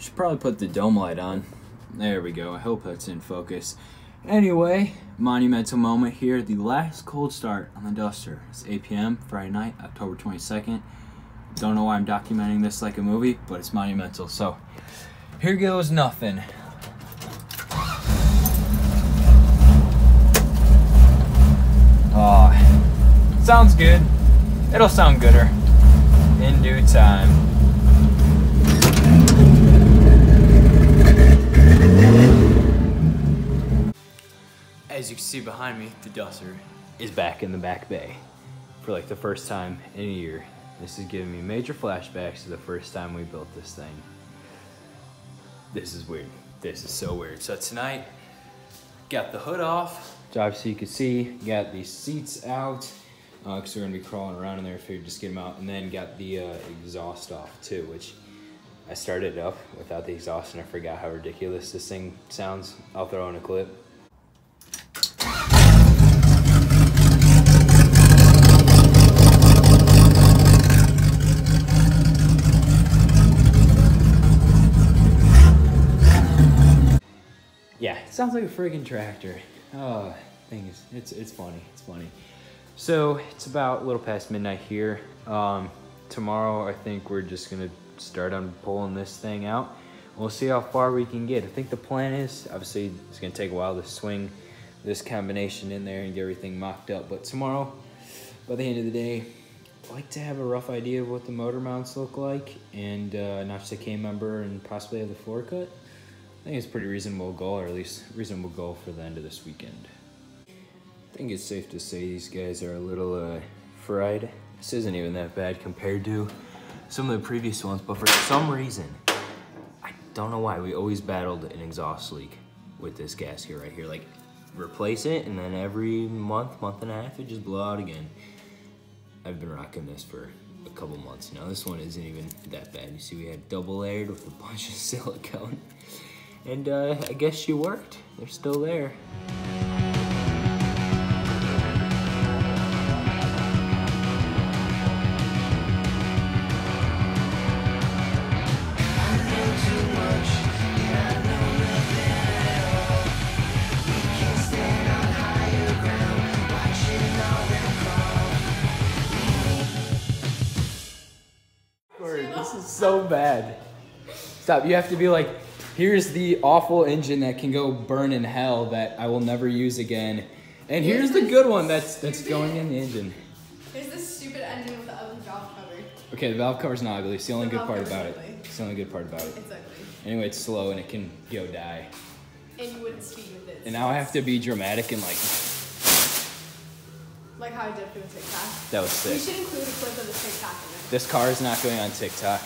Should probably put the dome light on. There we go. I hope that's in focus. Anyway, monumental moment here. The last cold start on the Duster. It's 8 p.m. Friday night, October 22nd. Don't know why I'm documenting this like a movie, but it's monumental. So here goes nothing. Sounds good. It'll sound gooder in due time. As you can see behind me, the Duster is back in the back bay for like the first time in a year. This is giving me major flashbacks to the first time we built this thing. This is weird. This is so weird. So tonight, got the hood off, so you can see, got these seats out, because we're gonna be crawling around in there, figured just get them out, and then got the exhaust off too, which I started up without the exhaust and I forgot how ridiculous this thing sounds. I'll throw in a clip. Yeah, it sounds like a friggin' tractor. Oh, thing is, it's funny, it's funny. So it's about a little past midnight here. Tomorrow I think we're just gonna start on pulling this thing out. We'll see how far we can get. I think the plan is, obviously it's gonna take a while to swing this combination in there and get everything mocked up, but tomorrow, by the end of the day, I like to have a rough idea of what the motor mounts look like and notch the K-member and possibly have the floor cut. I think it's a pretty reasonable goal, or at least reasonable goal for the end of this weekend. I think it's safe to say these guys are a little fried. This isn't even that bad compared to some of the previous ones, but for some reason, I don't know why, we always battled an exhaust leak with this gasket right here. Like, replace it, and then every month and a half, it just blow out again. I've been rocking this for a couple months now. This one isn't even that bad. You see, we had double layered with a bunch of silicone. And I guess she worked. They're still there. This is so bad. Stop, you have to be like, here's the awful engine that can go burn in hell that I will never use again. And here's the good one that's going in the engine. Here's this stupid engine with the ugly valve cover. Okay, the valve cover's not ugly. It's the only good part about it. It's the only good part about it. It's ugly. Anyway, it's slow and it can go die. And you wouldn't speed with it. And now I have to be dramatic and like how I did for the TikTok. That was sick. We should include a clip of the TikTok in it. This car is not going on TikTok.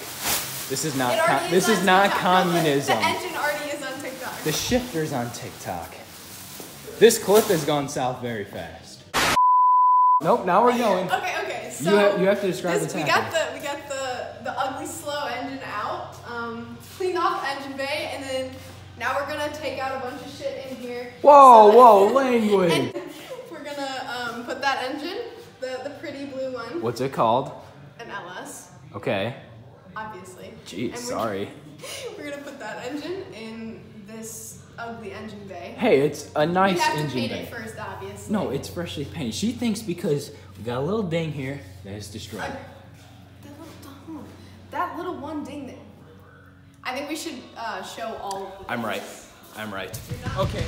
This is not TikTok. communism. The engine already is on TikTok. The shifter's on TikTok. This clip has gone south very fast. Nope, now we're going. Okay. So you have to describe what's happening. We got the ugly slow engine out. Cleaned off the engine bay, and then now we're gonna take out a bunch of shit in here. Whoa, language. And we're gonna put that engine, the pretty blue one. What's it called? An LS. Okay. Obviously. Jeez, sorry. We're gonna put that engine in this ugly engine bay. Hey, it's a nice engine bay. We have to paint it first, obviously. No, it's freshly painted. She thinks because we got a little ding here that is destroyed. That little one ding that... I think we should show all of the I'm right. Okay.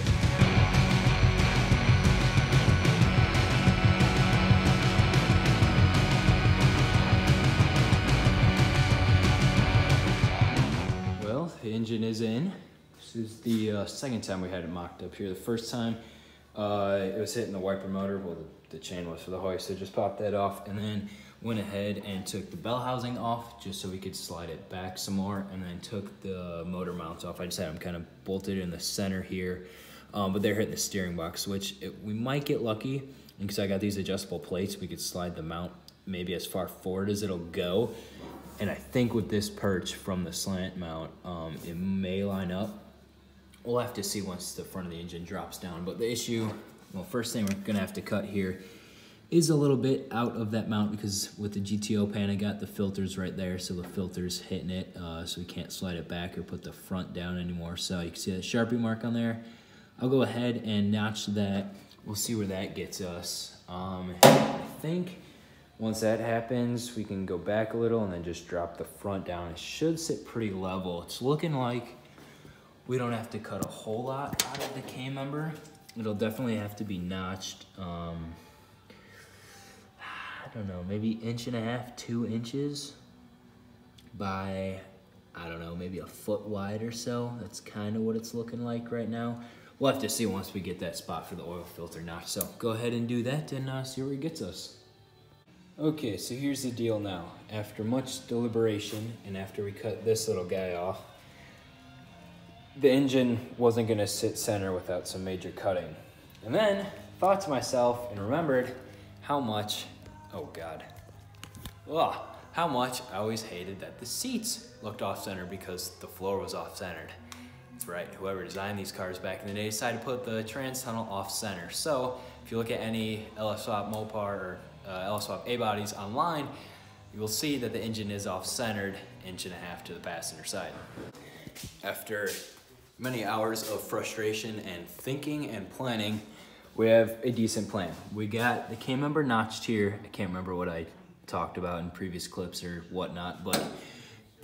Well, the engine is in. This is the second time we had it mocked up here. The first time it was hitting the wiper motor. Well, the chain was for the hoist, so just popped that off, and then went ahead and took the bell housing off just so we could slide it back some more, and then took the motor mounts off. I just had them kind of bolted in the center here, but they're hitting the steering box, which we might get lucky because I got these adjustable plates. We could slide the mount maybe as far forward as it'll go, and I think with this perch from the slant mount, it may line up. We'll have to see once the front of the engine drops down, but the issue, well, first thing we're gonna have to cut here is a little bit out of that mount because with the GTO pan, I got the filters right there, so the filter's hitting it, so we can't slide it back or put the front down anymore. So you can see that Sharpie mark on there. I'll go ahead and notch that. We'll see where that gets us. I think once that happens, we can go back a little and then just drop the front down. It should sit pretty level. It's looking like we don't have to cut a whole lot out of the K-member. It'll definitely have to be notched. I don't know, maybe 1.5, 2 inches by, I don't know, maybe a foot wide or so. That's kind of what it's looking like right now. We'll have to see once we get that spot for the oil filter notch. So go ahead and do that and see where it gets us. Okay, so here's the deal now. After much deliberation and after we cut this little guy off, the engine wasn't gonna sit center without some major cutting. And then thought to myself and remembered how much, oh God, how much I always hated that the seats looked off center because the floor was off centered. That's right, whoever designed these cars back in the day decided to put the trans tunnel off center. So if you look at any LS-Swap Mopar or LS-Swap A bodies online, you will see that the engine is off centered 1.5 inches to the passenger side. After many hours of frustration and thinking and planning, we have a decent plan. We got the K-member notched here. I can't remember what I talked about in previous clips or whatnot, but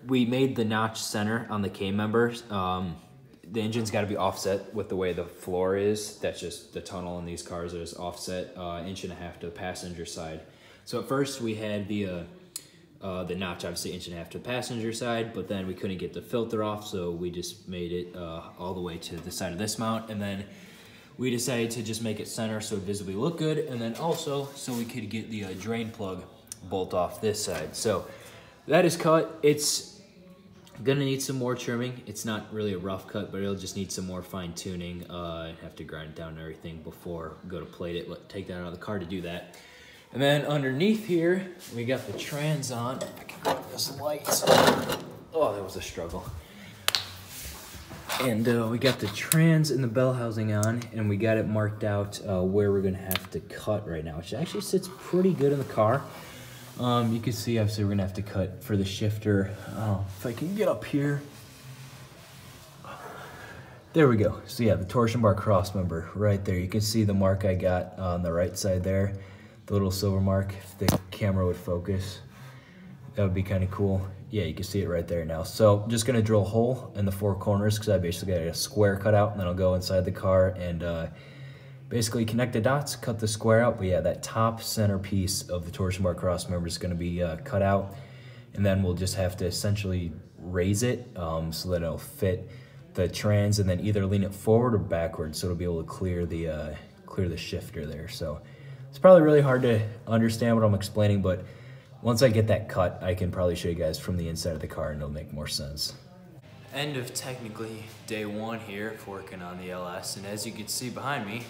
we made the notch center on the K-members. The engine's got to be offset with the way the floor is. That's just the tunnel in these cars is offset 1.5 inches to the passenger side. So at first we had the notch obviously 1.5 inches to the passenger side, but then we couldn't get the filter off, so we just made it all the way to the side of this mount, and then we decided to just make it center so it visibly looked good, and then also so we could get the drain plug bolt off this side. So that is cut. It's gonna need some more trimming. It's not really a rough cut, but it'll just need some more fine tuning. I have to grind it down and everything before go to plate it, take that out of the car to do that. And then underneath here, we got the trans on. If I can grab this light. Oh, that was a struggle. And we got the trans and the bell housing on, and we got it marked out where we're gonna have to cut right now, which actually sits pretty good in the car. You can see, obviously, we're gonna have to cut for the shifter. If I can get up here. There we go. So yeah, the torsion bar crossmember right there. You can see the mark I got on the right side there. The little silver mark, if the camera would focus. That would be kind of cool. Yeah, you can see it right there now. So I'm just gonna drill a hole in the 4 corners because I basically got a square cut out, and then I'll go inside the car and basically connect the dots, cut the square out. But yeah, that top center piece of the torsion bar crossmember is gonna be cut out, and then we'll just have to essentially raise it so that it'll fit the trans, and then either lean it forward or backwards so it'll be able to clear the shifter there. So it's probably really hard to understand what I'm explaining, but once I get that cut, I can probably show you guys from the inside of the car and it'll make more sense. End of technically day 1 here working on the LS, and as you can see behind me,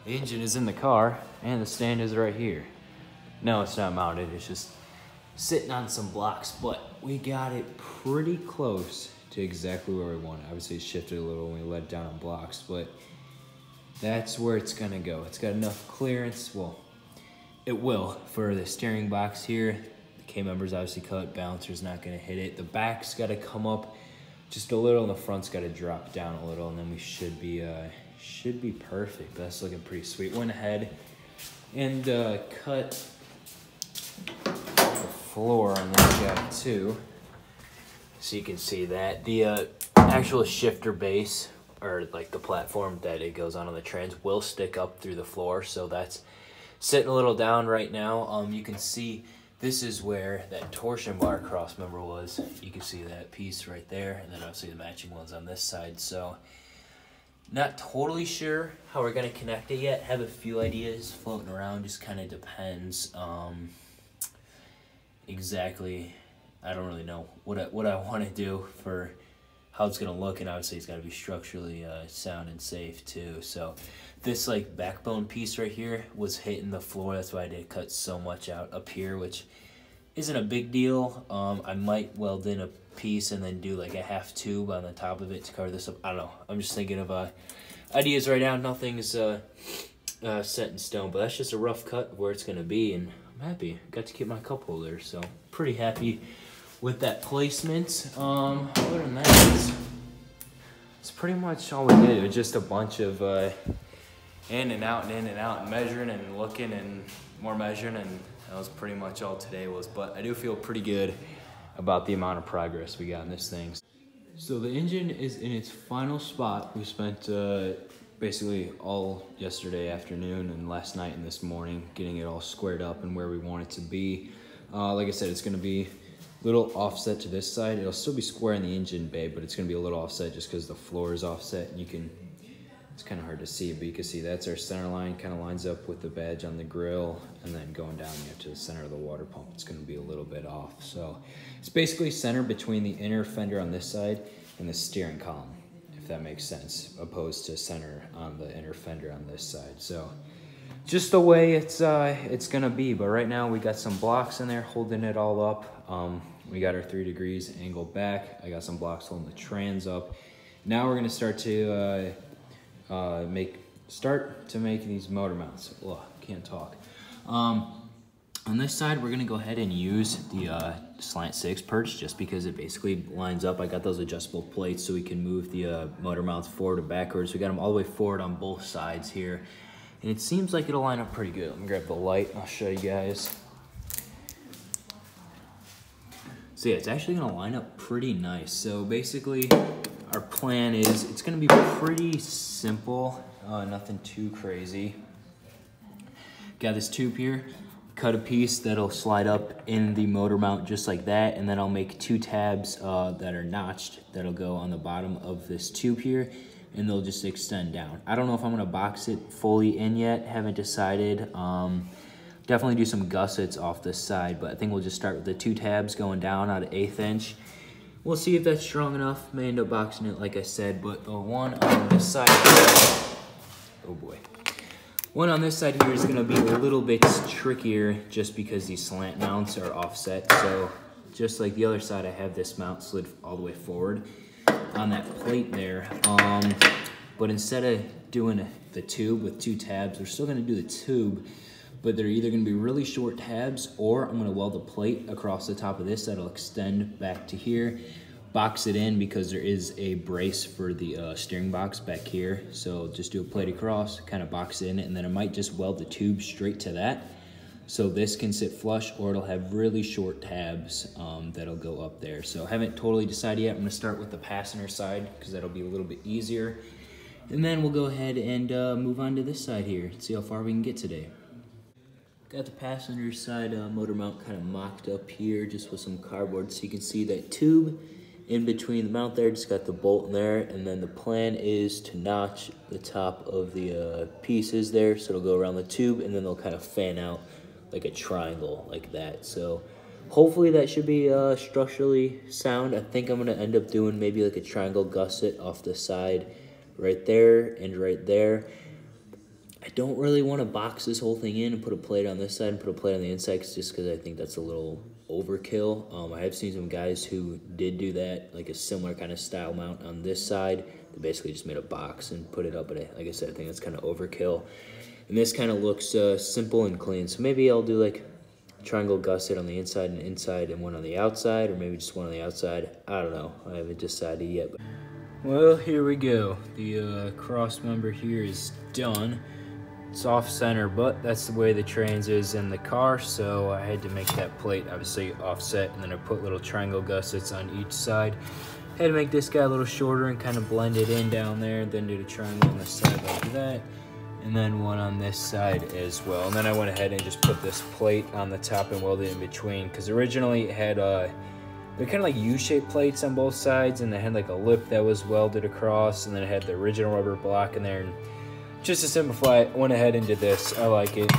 the engine is in the car and the stand is right here. No, it's not mounted, it's just sitting on some blocks, but we got it pretty close to exactly where we want it. Obviously it shifted a little when we let it down on blocks, but that's where it's gonna go. It's got enough clearance, well, it will, for the steering box here. The K-member's obviously cut, balancer's not gonna hit it. The back's gotta come up just a little, and the front's gotta drop down a little, and then we should be perfect. That's looking pretty sweet. Went ahead and cut the floor on this guy too, so you can see that. The actual shifter base, or like the platform that it goes on the trans, will stick up through the floor, so that's sitting a little down right now. You can see this is where that torsion bar crossmember was. You can see that piece right there, and then obviously the matching ones on this side. So not totally sure how we're gonna connect it yet. Have a few ideas floating around, just kind of depends exactly. I don't really know what I want to do for how it's gonna look, and obviously it's got to be structurally sound and safe too. So this like backbone piece right here was hitting the floor. That's why I did cut so much out up here, which isn't a big deal. I might weld in a piece and then do like a half tube on the top of it to cover this up. I don't know. I'm just thinking of ideas right now. Nothing's set in stone, but that's just a rough cut of where it's gonna be, and I'm happy. Got to keep my cup holder, so pretty happy with that placement. Other than that, it's pretty much all we did. It was just a bunch of in and out and in and out and measuring and looking and more measuring, and that was pretty much all today was. But I do feel pretty good about the amount of progress we got in this thing. So the engine is in its final spot. We spent basically all yesterday afternoon and last night and this morning getting it all squared up and where we want it to be. Like I said, it's gonna be a little offset to this side. It'll still be square in the engine bay, but it's gonna be a little offset just because the floor is offset. And you can, it's kind of hard to see, but you can see that's our center line, kind of lines up with the badge on the grill, and then going down to the center of the water pump, it's gonna be a little bit off. So it's basically center between the inner fender on this side and the steering column, if that makes sense, opposed to center on the inner fender on this side. So just the way it's gonna be. But right now we got some blocks in there holding it all up. We got our 3 degrees angle back. I got some blocks holding the trans up. Now we're gonna start to make these motor mounts. Ugh, can't talk. On this side, we're gonna go ahead and use the slant 6 perch just because it basically lines up. I got those adjustable plates so we can move the motor mounts forward and backwards. We got them all the way forward on both sides here. And it seems like it'll line up pretty good. Let me grab the light and I'll show you guys. So yeah, it's actually gonna line up pretty nice. So basically, our plan is, it's gonna be pretty simple, nothing too crazy. Got this tube here, cut a piece that'll slide up in the motor mount just like that, and then I'll make 2 tabs that are notched that'll go on the bottom of this tube here, and they'll just extend down. I don't know if I'm gonna box it fully in yet, haven't decided. Definitely do some gussets off this side, but I think we'll just start with the 2 tabs going down out of 1/8 inch. We'll see if that's strong enough. May end up boxing it like I said, but the one on this side, oh boy. One on this side here is gonna be a little bit trickier just because these slant mounts are offset. So just like the other side, I have this mount slid all the way forward on that plate there. But instead of doing the tube with 2 tabs, we're still gonna do the tube, but they're either gonna be really short tabs, or I'm gonna weld a plate across the top of this that'll extend back to here, box it in because there is a brace for the steering box back here. So just do a plate across, kind of box it in, and then I might just weld the tube straight to that. So this can sit flush, or it'll have really short tabs that'll go up there. So I haven't totally decided yet. I'm gonna start with the passenger side because that'll be a little bit easier. And then we'll go ahead and move on to this side here and see how far we can get today. Got the passenger side motor mount kind of mocked up here just with some cardboard, so you can see that tube in between the mount there. Just got the bolt in there, and then the plan is to notch the top of the pieces there, so it'll go around the tube, and then they'll kind of fan out like a triangle like that. So hopefully that should be structurally sound. I think I'm gonna end up doing maybe like a triangle gusset off the side right there and right there. I don't really want to box this whole thing in and put a plate on this side and put a plate on the inside just because I think that's a little overkill. I have seen some guys who did do that, like a similar kind of style mount on this side. They basically just made a box and put it up, but like I said, I think that's kind of overkill. And this kind of looks simple and clean. So maybe I'll do like a triangle gusset on the inside and one on the outside, or maybe just one on the outside. I don't know. I haven't decided yet. Well, here we go. The cross member here is done. It's off center, but that's the way the trans is in the car, so I had to make that plate obviously offset, and then I put little triangle gussets on each side. Had to make this guy a little shorter and kind of blend it in down there, and then do the triangle on the side like that, and then one on this side as well. And then I went ahead and just put this plate on the top and welded it in between, because originally it had they're kind of like U-shaped plates on both sides, and they had like a lip that was welded across, and then it had the original rubber block in there. And just to simplify it, I went ahead and did this. I like it.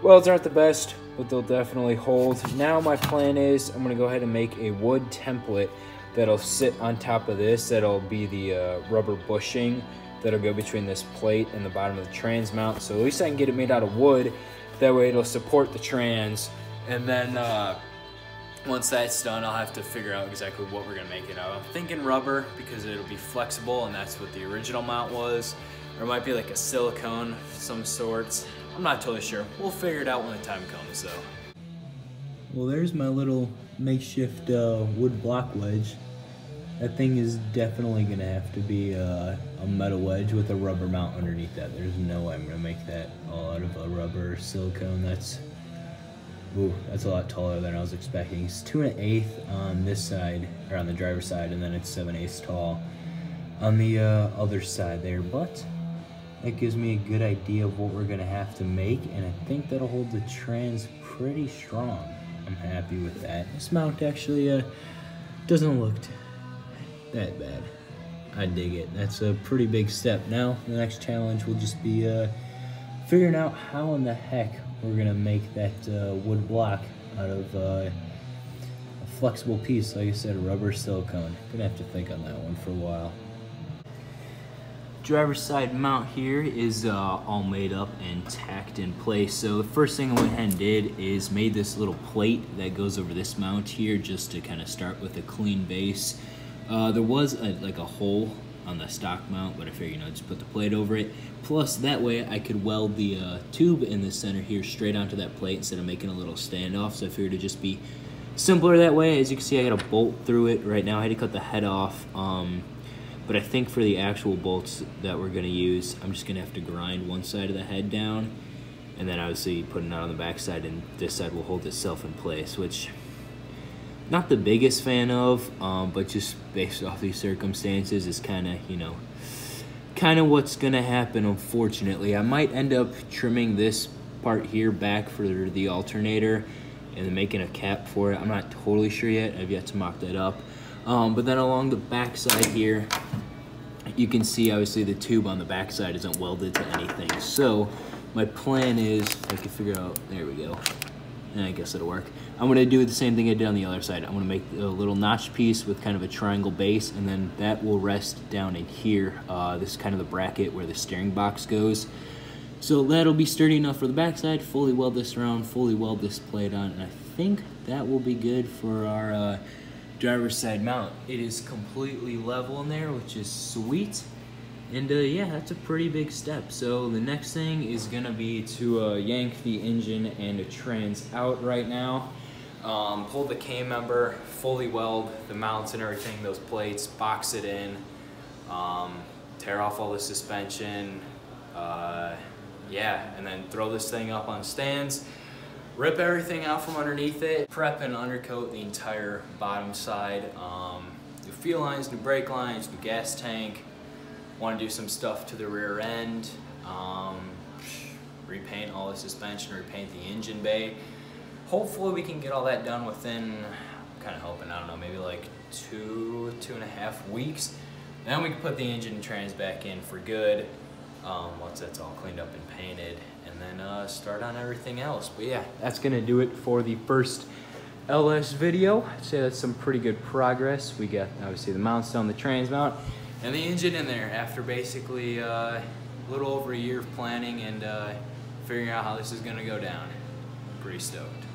Welds aren't the best, but they'll definitely hold. Now my plan is I'm gonna go ahead and make a wood template that'll sit on top of this. That'll be the rubber bushing that'll go between this plate and the bottom of the trans mount. So at least I can get it made out of wood. That way it'll support the trans. And then once that's done, I'll have to figure out exactly what we're gonna make it out of. I'm thinking rubber because it'll be flexible, and that's what the original mount was. Or it might be like a silicone of some sorts. I'm not totally sure. We'll figure it out when the time comes, though. Well, there's my little makeshift wood block wedge. That thing is definitely gonna have to be a metal wedge with a rubber mount underneath that. There's no way I'm gonna make that all out of a rubber silicone. That's a lot taller than I was expecting. It's 2 1/8 on this side, or on the driver's side, and then it's 7/8 tall on the other side there. But that gives me a good idea of what we're gonna have to make, and I think that'll hold the trans pretty strong. I'm happy with that. This mount actually doesn't look that bad. I dig it. That's a pretty big step. Now the next challenge will just be figuring out how in the heck we're gonna make that wood block out of a flexible piece, like I said, rubber silicone. Gonna have to think on that one for a while. Driver's side mount here is all made up and tacked in place. So the first thing I went ahead and did is made this little plate that goes over this mount here, just to kind of start with a clean base. There was like a hole on the stock mount, but I figured, just put the plate over it. Plus, that way I could weld the tube in the center here straight onto that plate instead of making a little standoff. So I figured it'd just be simpler that way. As you can see, I got a bolt through it right now. I had to cut the head off. But I think for the actual bolts that we're gonna use, I'm just gonna have to grind one side of the head down, and then obviously putting it on the back side, and this side will hold itself in place, which not the biggest fan of, but just based off these circumstances is kind of what's gonna happen, unfortunately. I might end up trimming this part here back for the alternator and then making a cap for it. I'm not totally sure yet. I've yet to mock that up. But then along the back side here, you can see obviously the tube on the back side isn't welded to anything. So my plan is, if I can figure out, there we go. And I guess it'll work. I'm gonna do the same thing I did on the other side. I'm gonna make a little notch piece with kind of a triangle base, and then that will rest down in here. This is kind of the bracket where the steering box goes. So that'll be sturdy enough for the backside. Fully weld this around, fully weld this plate on, and I think that will be good for our driver's side mount. It is completely level in there, which is sweet. And yeah, that's a pretty big step. So the next thing is gonna be to yank the engine and the trans out right now. Pull the K member, fully weld the mounts and everything, those plates, box it in, tear off all the suspension, yeah, and then throw this thing up on stands, rip everything out from underneath it, prep and undercoat the entire bottom side, new fuel lines, new brake lines, new gas tank. Want to do some stuff to the rear end, repaint all the suspension, repaint the engine bay. Hopefully we can get all that done within, I'm kind of hoping, I don't know, maybe like 2.5 weeks. Then we can put the engine and trans back in for good, once that's all cleaned up and painted, and then start on everything else. But yeah, that's gonna do it for the first LS video. I'd say that's some pretty good progress. We got obviously the mounts on the trans mount and the engine in there after basically a little over a year of planning and figuring out how this is gonna go down. Pretty stoked.